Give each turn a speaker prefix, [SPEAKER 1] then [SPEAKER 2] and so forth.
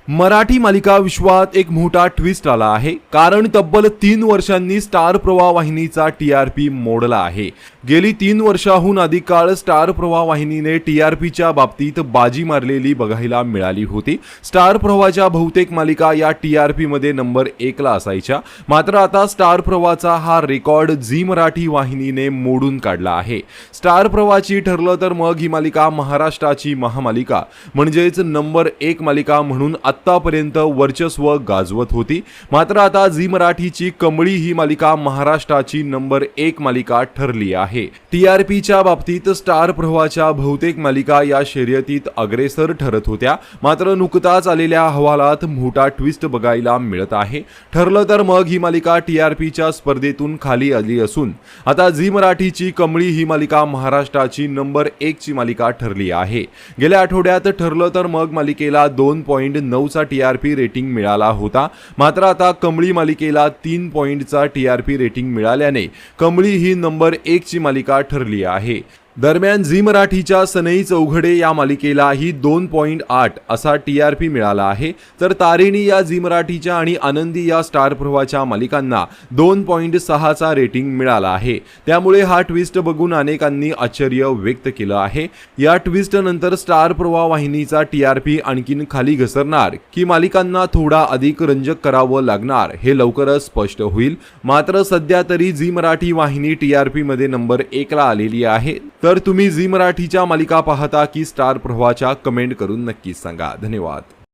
[SPEAKER 1] मराठी मालिका विश्वात एक मोठा ट्विस्ट आला आहे, कारण तब्बल 3 वर्षांनी स्टार प्रवाह वाहिनीचा टीआरपी मोडला आहे। गेली 3 वर्षाहून अधिक काळ स्टार प्रवाह वाहिनीने टीआरपीच्या बाबतीत बाजी मारलेली बघायला मिळाली होती। स्टार प्रवाहाच्या बहुतेक मालिका या टीआरपी मध्ये नंबर 1 ला असायच्या, मात्र आता स्टार प्रवाहाचा हा रेकॉर्ड झी मराठी वाहिनीने मोडून काढला आहे। स्टार प्रवाहाची ठरलं तर मग ही मालिका महाराष्ट्राची महामालिका म्हणजेच नंबर 1 मालिका म्हणून आतापर्यंत वर्चस्व गाजवत होती, मात्र आता झी मराठीची कमळी ही मालिका महाराष्ट्राची नंबर 1 मालिका ठरली आहे। टीआरपीच्या बाबतीत स्टार प्रवाहाच्या बहुतेक मालिका या शर्यतीत अग्रेसर ठरत होत्या, मात्र नुकताच आलेल्या अहवालात मोठा ट्विस्ट बघायला मिळत आहे। ठरलं तर मग ही मालिका टीआरपीच्या स्पर्धेतून खाली आली असून आता झी मराठीची कमळी ही मालिका महाराष्ट्राची नंबर 1 ची मालिका ठरली आहे। गेल्या आठवड्यात ठरलं तर मग मालिकेला 2.9 चा टीआरपी रेटिंग मिळाला होता, मात्र आता कमळी मालिकेला 3 पॉइंटचा टीआरपी रेटिंग मिळाल्याने कमळी ही नंबर 1 ची मालिका ठरली आहे। दरम्यान झी मराठीच्या सनई चौघडे या मालिकेलाही 2.8 असा टीआरपी मिळाला आहे, तर तारिणी या झी मराठीच्या आणि आनंदी या स्टार प्रवाहाच्या मालिकांना 2.6 चा रेटिंग मिळाला आहे। त्यामुळे हा ट्विस्ट बघून अनेकांनी आश्चर्य व्यक्त केलं आहे। या ट्विस्ट नंतर स्टार प्रवाह वाहिनीचा टीआरपी आणखीन खाली घसरणार की मालिकांना थोडा अधिक रंजक करावं लागणार हे लवकरच स्पष्ट होईल। मात्र सध्या तरी झी मराठी वाहिनी टीआरपी मध्ये नंबर 1 ला आलेली आहे। तर तुम्ही झी मराठीच्या मालिका पाहता की स्टार प्रवाहाच्या? कमेंट करून नक्की सांगा। धन्यवाद।